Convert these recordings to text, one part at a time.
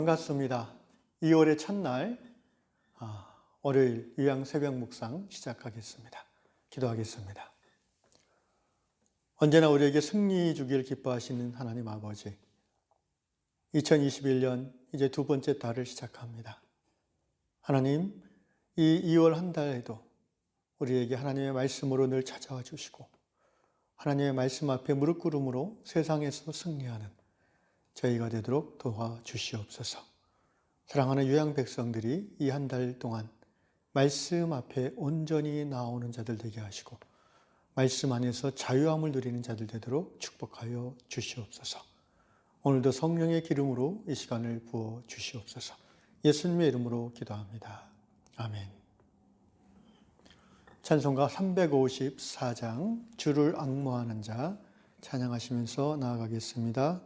반갑습니다. 2월의 첫날 월요일 유양 새벽 묵상 시작하겠습니다. 기도하겠습니다. 언제나 우리에게 승리 주기를 기뻐하시는 하나님 아버지, 2021년 이제 두 번째 달을 시작합니다. 하나님, 이 2월 한 달에도 우리에게 하나님의 말씀으로 늘 찾아와 주시고 하나님의 말씀 앞에 무릎 꿇음으로 세상에서 승리하는 저희가 되도록 도와주시옵소서. 사랑하는 유양 백성들이 이 한 달 동안 말씀 앞에 온전히 나오는 자들 되게 하시고 말씀 안에서 자유함을 누리는 자들 되도록 축복하여 주시옵소서. 오늘도 성령의 기름으로 이 시간을 부어 주시옵소서. 예수님의 이름으로 기도합니다. 아멘. 찬송가 354장 주를 앙모하는 자 찬양하시면서 나아가겠습니다.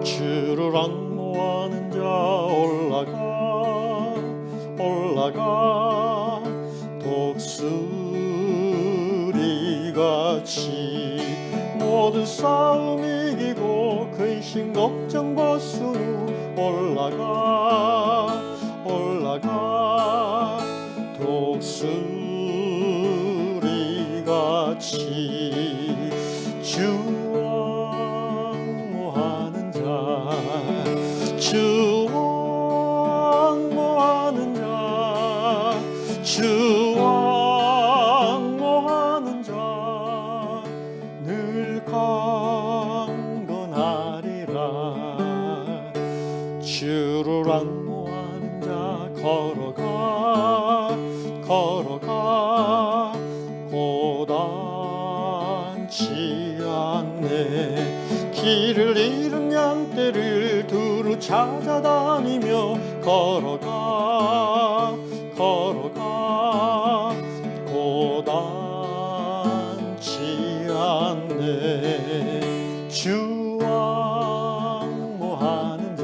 주를 앙모하는 자 올라가 독수리같이 모든 싸움 이기고 근심 걱정 벗은 후 올라가 독수리같이 주 앙모하는 자 늘 강건하리라. 주를 앙모하는 자 걸어가 고단치 않네. 길을 잃은 양떼를 두루 찾아다니며 걸어가 고단치 않네. 주 앙모하는 자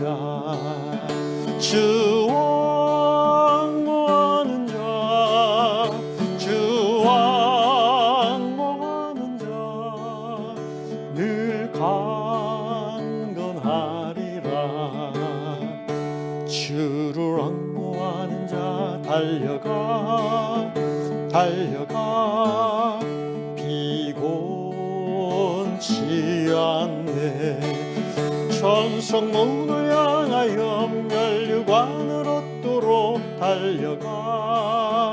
늘 강건하리라. 주를 앙모하는 자 달려가 피곤치 않네. 천성문을 향하여 면류관을 얻도록 달려가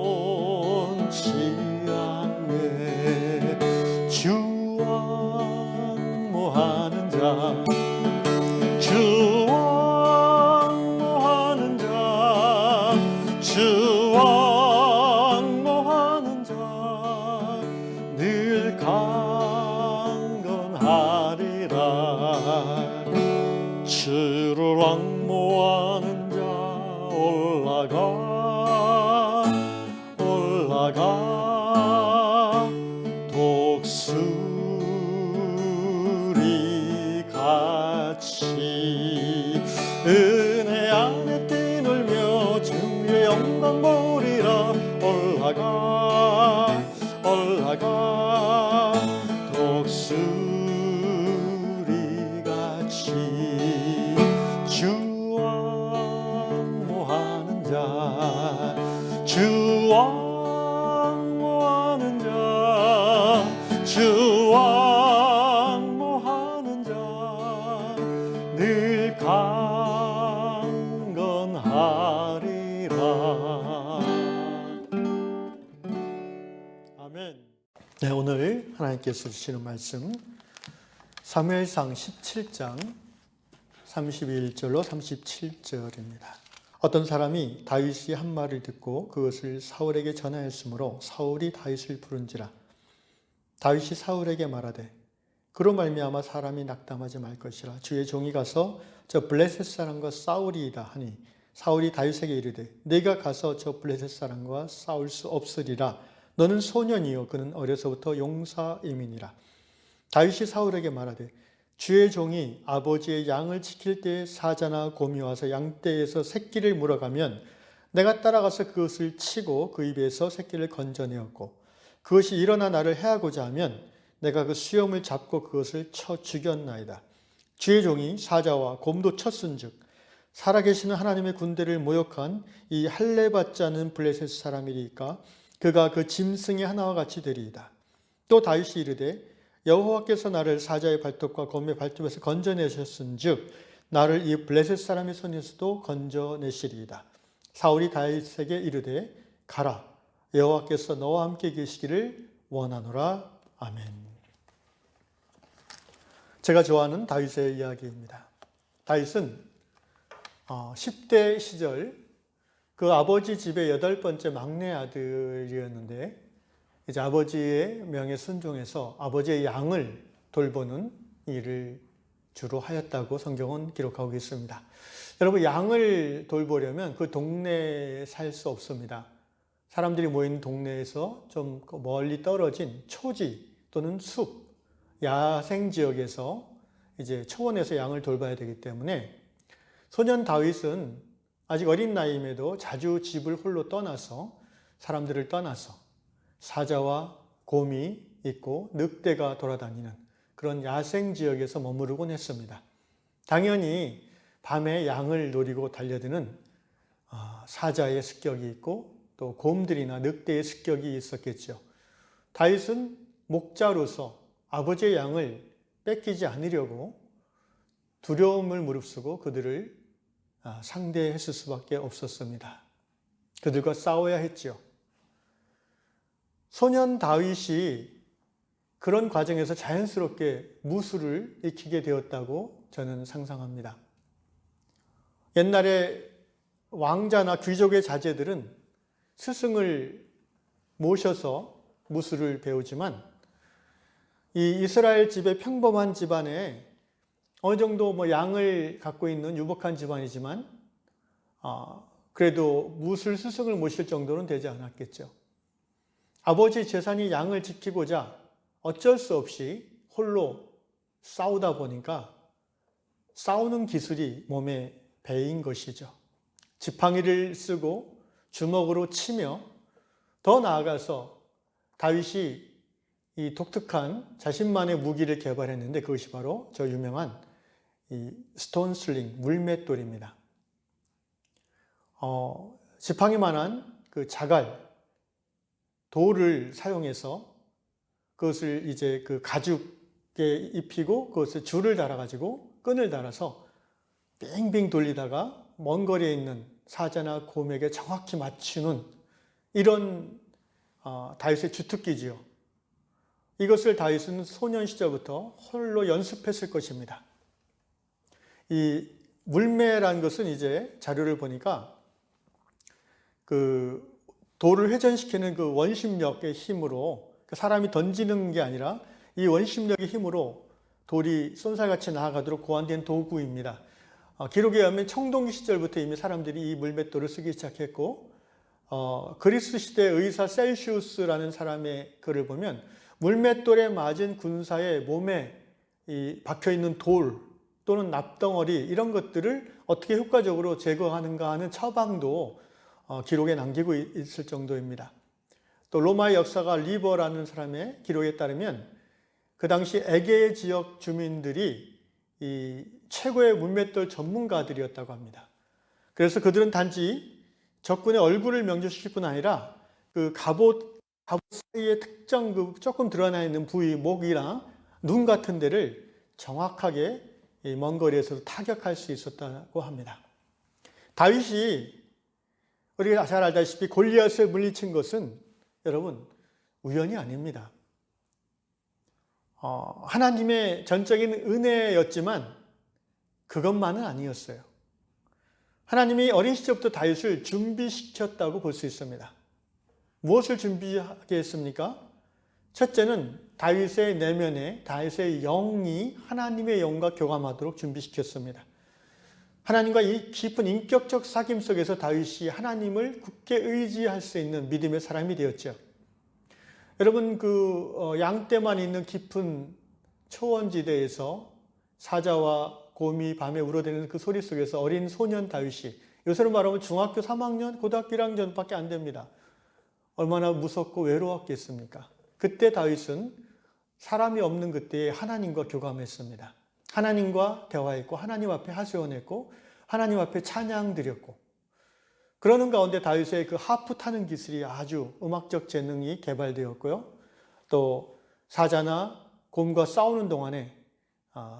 돌곤치 않네. 주 앙모하는 자 늘 강건하리라. 주를 앙모하는 자 올라가 독수리같이 은혜 안에 뛰놀며 주의 영광 보리라. 올라가 독수리같이 주 앙모하는 자 늘 강건하리라. 아멘. 네, 오늘 하나님께서 주시는 말씀 사무엘상 17장 31절로 37절입니다. 어떤 사람이 다윗이 한 말을 듣고 그것을 사울에게 전하였으므로 사울이 다윗을 부른지라. 다윗이 사울에게 말하되 그로 말미암아 사람이 낙담하지 말 것이라. 주의 종이 가서 저 블레셋 사람과 싸우리이다 하니 사울이 다윗에게 이르되 네가 가서 저 블레셋 사람과 싸울 수 없으리라. 너는 소년이요 그는 어려서부터 용사임이니라. 다윗이 사울에게 말하되 주의 종이 아버지의 양을 지킬 때에 사자나 곰이 와서 양떼에서 새끼를 물어가면 내가 따라가서 그것을 치고 그 입에서 새끼를 건져내었고 그것이 일어나 나를 해하고자 하면 내가 그 수염을 잡고 그것을 쳐 죽였나이다. 주의 종이 사자와 곰도 쳤은즉 살아계시는 하나님의 군대를 모욕한 이 할례받지 않은 블레셋 사람이리까 그가 그 짐승의 하나와 같이 되리이다. 또 다윗이 이르되 여호와께서 나를 사자의 발톱과 곰의 발톱에서 건져내셨은즉 나를 이 블레셋 사람의 손에서도 건져내시리이다. 사울이 다윗에게 이르되 가라 여호와께서 너와 함께 계시기를 원하노라. 아멘. 제가 좋아하는 다윗의 이야기입니다. 다윗은 10대 시절 그 아버지 집의 8번째 막내 아들이었는데 이제 아버지의 명에 순종해서 아버지의 양을 돌보는 일을 주로 하였다고 성경은 기록하고 있습니다. 여러분, 양을 돌보려면 그 동네에 살 수 없습니다. 사람들이 모이는 동네에서 좀 멀리 떨어진 초지 또는 숲, 야생 지역에서 이제 초원에서 양을 돌봐야 되기 때문에 소년 다윗은 아직 어린 나이임에도 자주 집을 홀로 떠나서 사람들을 떠나서 사자와 곰이 있고 늑대가 돌아다니는 그런 야생 지역에서 머무르곤 했습니다. 당연히 밤에 양을 노리고 달려드는 사자의 습격이 있고 또 곰들이나 늑대의 습격이 있었겠죠. 다윗은 목자로서 아버지의 양을 뺏기지 않으려고 두려움을 무릅쓰고 그들을 상대했을 수밖에 없었습니다. 그들과 싸워야 했죠. 소년 다윗이 그런 과정에서 자연스럽게 무술을 익히게 되었다고 저는 상상합니다. 옛날에 왕자나 귀족의 자제들은 스승을 모셔서 무술을 배우지만 이 이스라엘 집의 평범한 집안에 어느 정도 양을 갖고 있는 유복한 집안이지만 그래도 무술 스승을 모실 정도는 되지 않았겠죠. 아버지 재산이 양을 지키고자 어쩔 수 없이 홀로 싸우다 보니까 싸우는 기술이 몸에 배인 것이죠. 지팡이를 쓰고 주먹으로 치며 더 나아가서 다윗이 이 독특한 자신만의 무기를 개발했는데 그것이 바로 저 유명한 이 스톤 슬링, 물맷돌입니다. 지팡이만한 그 자갈, 돌을 사용해서 그것을 이제 그 가죽에 입히고 그것을 줄을 달아가지고 끈을 달아서 빙빙 돌리다가 먼 거리에 있는 사자나 곰에게 정확히 맞추는 이런 다윗의 주특기지요. 이것을 다윗은 소년 시절부터 홀로 연습했을 것입니다. 이 물매라는 것은 이제 자료를 보니까 그 돌을 회전시키는 그 원심력의 힘으로 사람이 던지는 게 아니라 이 원심력의 힘으로 돌이 쏜살같이 나아가도록 고안된 도구입니다. 기록에 의하면 청동기 시절부터 이미 사람들이 이 물맷돌을 쓰기 시작했고 그리스 시대 의사 셀시우스라는 사람의 글을 보면 물맷돌에 맞은 군사의 몸에 박혀있는 돌 또는 납덩어리 이런 것들을 어떻게 효과적으로 제거하는가 하는 처방도 기록에 남기고 있을 정도입니다. 또 로마의 역사가 리버라는 사람의 기록에 따르면 그 당시 에게 지역 주민들이 이 최고의 물맷돌 전문가들이었다고 합니다. 그래서 그들은 단지 적군의 얼굴을 명중시킬 뿐 아니라 그 갑옷 사이에 특정 그 조금 드러나 있는 부위, 목이랑 눈 같은 데를 정확하게 먼 거리에서도 타격할 수 있었다고 합니다. 다윗이 우리가 잘 알다시피 골리앗을 물리친 것은 여러분 우연이 아닙니다. 하나님의 전적인 은혜였지만 그것만은 아니었어요. 하나님이 어린 시절부터 다윗을 준비시켰다고 볼 수 있습니다. 무엇을 준비하게 했습니까? 첫째는 다윗의 내면에 다윗의 영이 하나님의 영과 교감하도록 준비시켰습니다. 하나님과 이 깊은 인격적 사귐 속에서 다윗이 하나님을 굳게 의지할 수 있는 믿음의 사람이 되었죠. 여러분 양떼만 있는 깊은 초원지대에서 사자와 곰이 밤에 울어대는 그 소리 속에서 어린 소년 다윗이 요새로 말하면 중학교 3학년, 고등학교 1학년밖에 안 됩니다. 얼마나 무섭고 외로웠겠습니까? 그때 다윗은 사람이 없는 그때에 하나님과 교감했습니다. 하나님과 대화했고 하나님 앞에 하소연했고 하나님 앞에 찬양 드렸고, 그러는 가운데 다윗의 그 하프 타는 기술이 아주 음악적 재능이 개발되었고요. 또 사자나 곰과 싸우는 동안에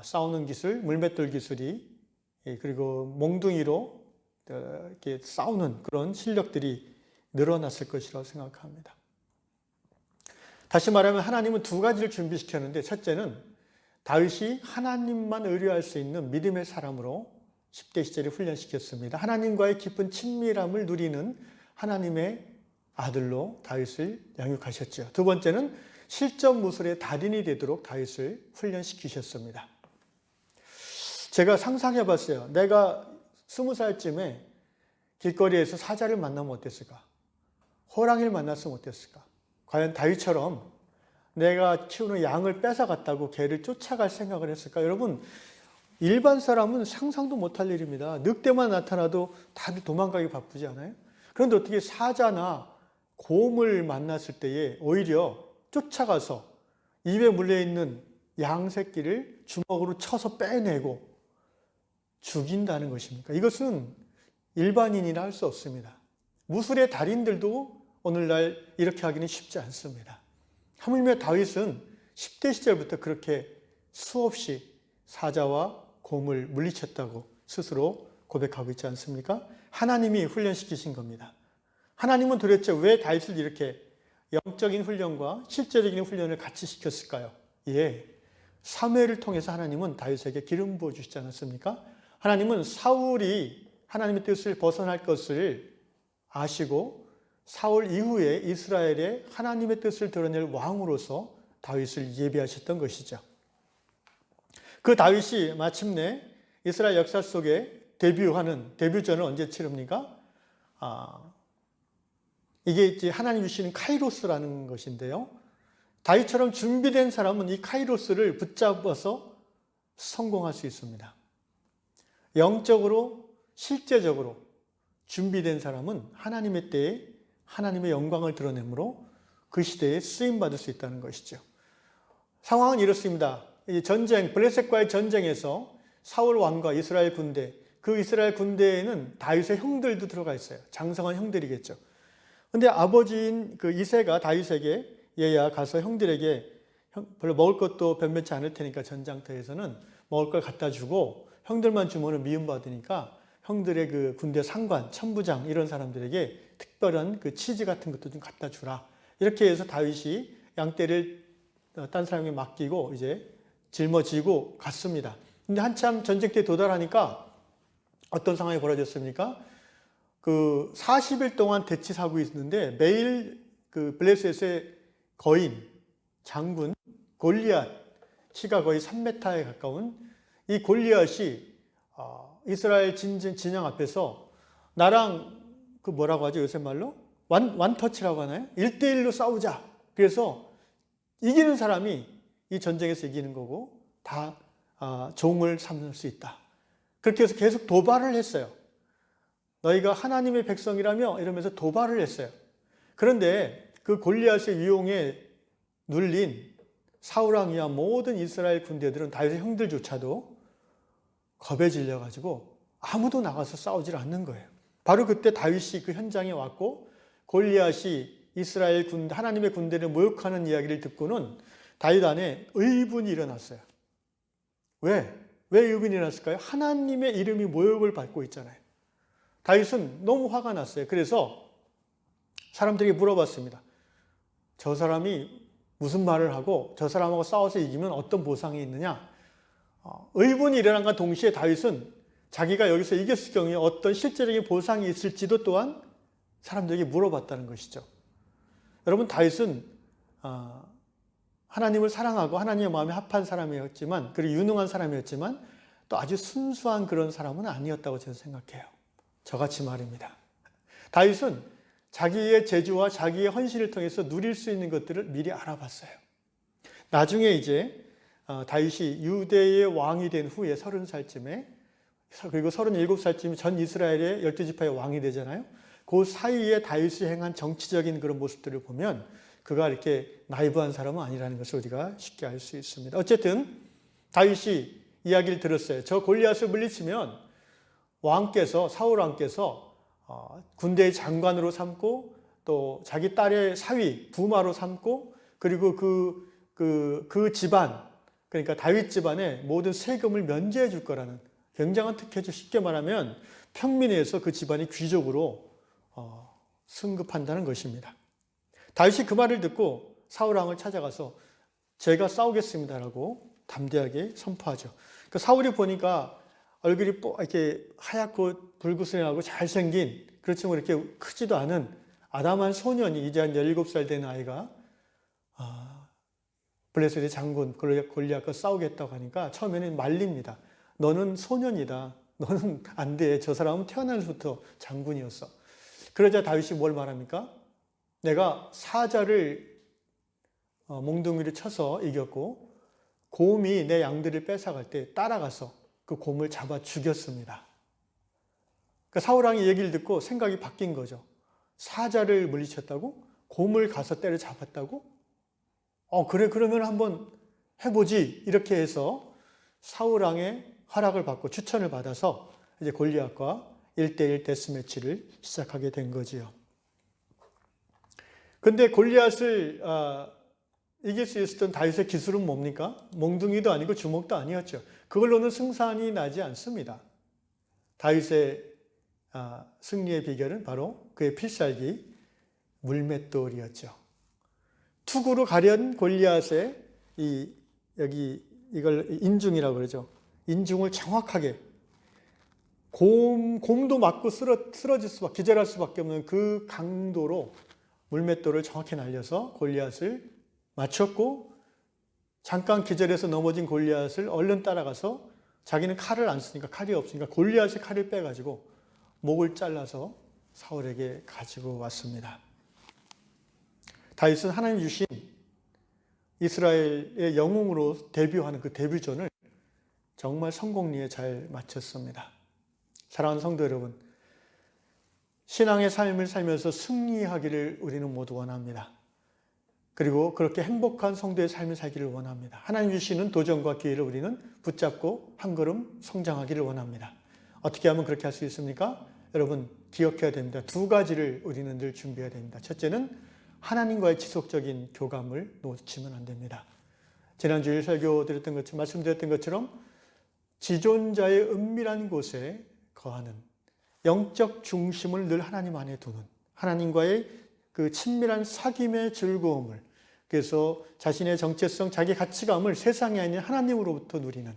싸우는 기술, 물맷돌 기술이, 그리고 몽둥이로 이렇게 싸우는 그런 실력들이 늘어났을 것이라고 생각합니다. 다시 말하면 하나님은 두 가지를 준비시켰는데, 첫째는 다윗이 하나님만 의뢰할 수 있는 믿음의 사람으로 10대 시절에 훈련시켰습니다. 하나님과의 깊은 친밀함을 누리는 하나님의 아들로 다윗을 양육하셨죠. 두 번째는 실전 무술의 달인이 되도록 다윗을 훈련시키셨습니다. 제가 상상해 봤어요. 내가 20살쯤에 길거리에서 사자를 만나면 어땠을까? 호랑이를 만났으면 어땠을까? 과연 다윗처럼 내가 키우는 양을 뺏어갔다고 개를 쫓아갈 생각을 했을까? 여러분, 일반 사람은 상상도 못할 일입니다. 늑대만 나타나도 다들 도망가기 바쁘지 않아요? 그런데 어떻게 사자나 곰을 만났을 때에 오히려 쫓아가서 입에 물려있는 양 새끼를 주먹으로 쳐서 빼내고 죽인다는 것입니까? 이것은 일반인이나 할 수 없습니다. 무술의 달인들도 오늘날 이렇게 하기는 쉽지 않습니다. 하물며 다윗은 10대 시절부터 그렇게 수없이 사자와 곰을 물리쳤다고 스스로 고백하고 있지 않습니까? 하나님이 훈련시키신 겁니다. 하나님은 도대체 왜 다윗을 이렇게 영적인 훈련과 실제적인 훈련을 같이 시켰을까요? 예, 사무엘을 통해서 하나님은 다윗에게 기름 부어주시지 않았습니까? 하나님은 사울이 하나님의 뜻을 벗어날 것을 아시고 사울 이후에 이스라엘의 하나님의 뜻을 드러낼 왕으로서 다윗을 예비하셨던 것이죠. 그 다윗이 마침내 이스라엘 역사 속에 데뷔전을 언제 치릅니까? 이게 이제 하나님 주시는 카이로스라는 것인데요. 다윗처럼 준비된 사람은 이 카이로스를 붙잡아서 성공할 수 있습니다. 영적으로, 실제적으로 준비된 사람은 하나님의 때에 하나님의 영광을 드러내므로 그 시대에 쓰임받을 수 있다는 것이죠. 상황은 이렇습니다. 블레셋과의 전쟁에서 사울 왕과 이스라엘 군대, 그 이스라엘 군대에는 다윗의 형들도 들어가 있어요. 장성한 형들이겠죠. 근데 아버지인 그 이새가 다윗에게, 얘야 가서 형들에게 별로 먹을 것도 변변치 않을 테니까 전장터에서는 먹을 걸 갖다 주고 형들만 주면은 미움받으니까 형들의 그 군대 상관, 천부장 이런 사람들에게 특별한 그 치즈 같은 것도 좀 갖다 주라. 이렇게 해서 다윗이 양떼를 딴 사람에게 맡기고 이제 짊어지고 갔습니다. 근데 한참 전쟁터에 도달하니까 어떤 상황이 벌어졌습니까? 그 40일 동안 대치사고 있는데 매일 그 블레셋의 거인, 장군 골리앗, 키가 거의 3m에 가까운 이 골리앗이 이스라엘 진영 앞에서 나랑 그 뭐라고 하죠? 요새 말로? 완터치라고 하나요? 1대1로 싸우자. 그래서 이기는 사람이 이 전쟁에서 이기는 거고 다 종을 삼을 수 있다. 그렇게 해서 계속 도발을 했어요. 너희가 하나님의 백성이라며 이러면서 도발을 했어요. 그런데 그 골리앗의 위용에 눌린 사울왕 이하 모든 이스라엘 군대들은 다윗의 형들조차도 겁에 질려가지고 아무도 나가서 싸우질 않는 거예요. 바로 그때 다윗이 그 현장에 왔고 골리앗이 이스라엘 군대, 하나님의 군대를 모욕하는 이야기를 듣고는 다윗 안에 의분이 일어났어요. 왜 의분이 일어났을까요? 하나님의 이름이 모욕을 받고 있잖아요. 다윗은 너무 화가 났어요. 그래서 사람들이 물어봤습니다. 저 사람이 무슨 말을 하고 저 사람하고 싸워서 이기면 어떤 보상이 있느냐? 의분이 일어난과 동시에 다윗은 자기가 여기서 이겼을 경우에 어떤 실제적인 보상이 있을지도 또한 사람들에게 물어봤다는 것이죠. 여러분, 다윗은 하나님을 사랑하고 하나님의 마음에 합한 사람이었지만, 그리고 유능한 사람이었지만 또 아주 순수한 그런 사람은 아니었다고 저는 생각해요. 저같이 말입니다. 다윗은 자기의 재주와 자기의 헌신을 통해서 누릴 수 있는 것들을 미리 알아봤어요. 나중에 이제 다윗이 유대의 왕이 된 후에 30살쯤에 그리고 37살쯤 전 이스라엘의 12지파의 왕이 되잖아요. 그 사이에 다윗이 행한 정치적인 그런 모습들을 보면 그가 이렇게 나이브한 사람은 아니라는 것을 우리가 쉽게 알 수 있습니다. 어쨌든 다윗이 이야기를 들었어요. 저 골리앗을 물리치면 왕께서, 사울 왕께서 군대의 장관으로 삼고 또 자기 딸의 사위, 부마로 삼고 그리고 그 집안, 그러니까 다윗 집안의 모든 세금을 면제해 줄 거라는 굉장한 특혜죠. 쉽게 말하면 평민에서 그 집안이 귀족으로 승급한다는 것입니다. 다윗이 그 말을 듣고 사울 왕을 찾아가서 제가 싸우겠습니다라고 담대하게 선포하죠. 그 사울이 보니까 얼굴이 이렇게 하얗고 불구스하고 잘생긴, 그렇지만 이렇게 크지도 않은 아담한 소년이 이제 한 17살 된 아이가 블레셋의 장군 골리앗과 싸우겠다고 하니까 처음에는 말립니다. 너는 소년이다. 너는 안 돼. 저 사람은 태어나서부터 장군이었어. 그러자 다윗이 뭘 말합니까? 내가 사자를 몽둥이를 쳐서 이겼고 곰이 내 양들을 뺏어갈 때 따라가서 그 곰을 잡아 죽였습니다. 그러니까 사울 왕이 얘기를 듣고 생각이 바뀐 거죠. 사자를 물리쳤다고? 곰을 가서 때려 잡았다고? 그래, 그러면 한번 해보지. 이렇게 해서 사울 왕의 허락을 받고 추천을 받아서 이제 골리앗과 1대1 데스매치를 시작하게 된 거지요. 근데 골리앗을 이길 수 있었던 다윗의 기술은 뭡니까? 몽둥이도 아니고 주먹도 아니었죠. 그걸로는 승산이 나지 않습니다. 다윗의 승리의 비결은 바로 그의 필살기 물맷돌이었죠. 투구로 가련 골리앗의 이걸 인중이라고 그러죠. 인중을 정확하게 곰도 맞고 쓰러질 수밖에, 기절할 수밖에 없는 그 강도로 물맷돌을 정확히 날려서 골리앗을 맞췄고 잠깐 기절해서 넘어진 골리앗을 얼른 따라가서 자기는 칼을 안 쓰니까 칼이 없으니까 골리앗의 칼을 빼가지고 목을 잘라서 사울에게 가지고 왔습니다. 다윗은 하나님 주신 이스라엘의 영웅으로 데뷔하는 그 데뷔전을 정말 성공리에 잘 마쳤습니다. 사랑하는 성도 여러분, 신앙의 삶을 살면서 승리하기를 우리는 모두 원합니다. 그리고 그렇게 행복한 성도의 삶을 살기를 원합니다. 하나님 주시는 도전과 기회를 우리는 붙잡고 한 걸음 성장하기를 원합니다. 어떻게 하면 그렇게 할 수 있습니까? 여러분 기억해야 됩니다. 두 가지를 우리는 늘 준비해야 됩니다. 첫째는 하나님과의 지속적인 교감을 놓치면 안 됩니다. 지난주에 설교드렸던 것처럼, 말씀드렸던 것처럼 지존자의 은밀한 곳에 거하는 영적 중심을 늘 하나님 안에 두는, 하나님과의 그 친밀한 사귐의 즐거움을, 그래서 자신의 정체성, 자기 가치감을 세상이 아닌 하나님으로부터 누리는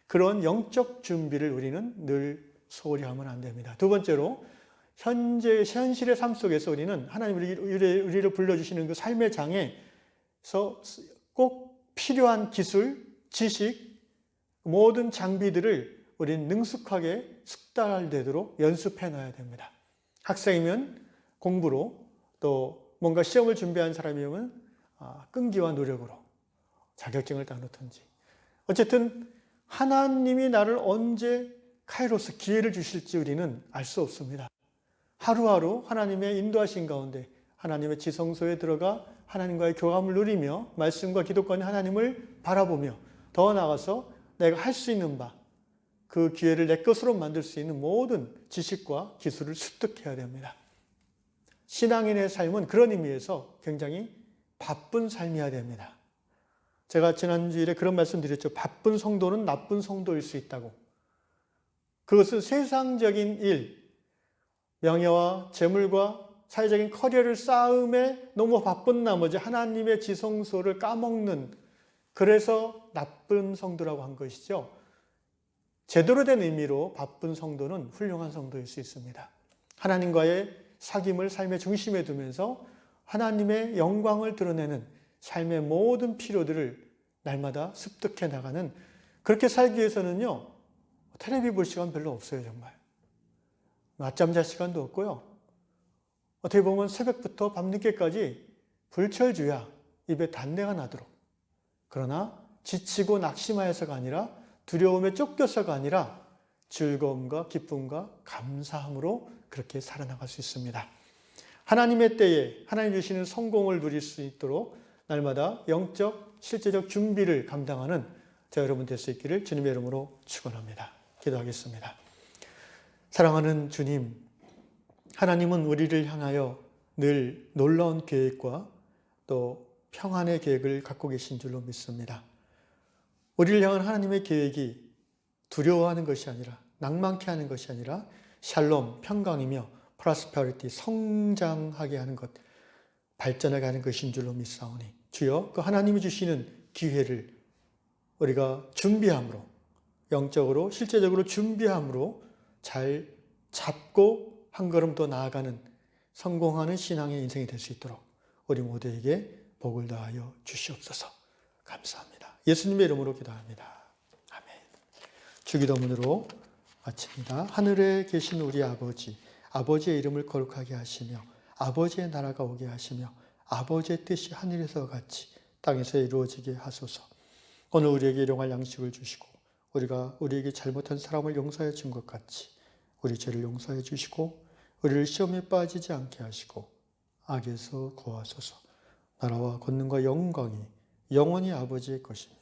그런 영적 준비를 우리는 늘 소홀히 하면 안 됩니다. 두 번째로 현실의 삶 속에서 우리는 하나님 우리를 불러주시는 그 삶의 장에서 꼭 필요한 기술, 지식, 모든 장비들을 우리는 능숙하게 숙달되도록 연습해 놔야 됩니다. 학생이면 공부로, 또 뭔가 시험을 준비한 사람이면 끈기와 노력으로 자격증을 따놓든지, 어쨌든 하나님이 나를 언제 카이로스 기회를 주실지 우리는 알 수 없습니다. 하루하루 하나님의 인도하신 가운데 하나님의 지성소에 들어가 하나님과의 교감을 누리며 말씀과 기도권의 하나님을 바라보며 더 나아가서 내가 할 수 있는 바, 그 기회를 내 것으로 만들 수 있는 모든 지식과 기술을 습득해야 됩니다. 신앙인의 삶은 그런 의미에서 굉장히 바쁜 삶이어야 됩니다. 제가 지난주일에 그런 말씀 드렸죠. 바쁜 성도는 나쁜 성도일 수 있다고. 그것은 세상적인 일, 명예와 재물과 사회적인 커리어를 쌓음에 너무 바쁜 나머지 하나님의 지성소를 까먹는, 그래서 나쁜 성도라고 한 것이죠. 제대로 된 의미로 바쁜 성도는 훌륭한 성도일 수 있습니다. 하나님과의 사귐을 삶의 중심에 두면서 하나님의 영광을 드러내는 삶의 모든 필요들을 날마다 습득해 나가는, 그렇게 살기 위해서는요, 텔레비 볼 시간 별로 없어요. 정말 낮잠 잘 시간도 없고요. 어떻게 보면 새벽부터 밤늦게까지 불철주야 입에 단내가 나도록, 그러나 지치고 낙심하여서가 아니라, 두려움에 쫓겨서가 아니라 즐거움과 기쁨과 감사함으로 그렇게 살아나갈 수 있습니다. 하나님의 때에 하나님 주시는 성공을 누릴 수 있도록 날마다 영적, 실제적 준비를 감당하는 저 여러분 될 수 있기를 주님의 이름으로 축원합니다. 기도하겠습니다. 사랑하는 주님, 하나님은 우리를 향하여 늘 놀라운 계획과 또 평안의 계획을 갖고 계신 줄로 믿습니다. 우리를 향한 하나님의 계획이 두려워하는 것이 아니라 낭만케 하는 것이 아니라 샬롬, 평강이며 프로스페리티, 성장하게 하는 것, 발전하게 하는 것인 줄로 믿사오니 주여 그 하나님이 주시는 기회를 우리가 준비함으로 영적으로 실제적으로 준비함으로 잘 잡고 한 걸음 더 나아가는 성공하는 신앙의 인생이 될 수 있도록 우리 모두에게 복을 다하여 주시옵소서. 감사합니다. 예수님의 이름으로 기도합니다. 아멘. 주기도문으로 마칩니다. 하늘에 계신 우리 아버지, 아버지의 이름을 거룩하게 하시며 아버지의 나라가 오게 하시며 아버지의 뜻이 하늘에서 같이 땅에서 이루어지게 하소서. 오늘 우리에게 일용할 양식을 주시고 우리가 우리에게 잘못한 사람을 용서해 준 것 같이 우리 죄를 용서해 주시고 우리를 시험에 빠지지 않게 하시고 악에서 구하소서. 나라와 권능과 영광이 영원히 아버지의 것입니다.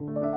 니다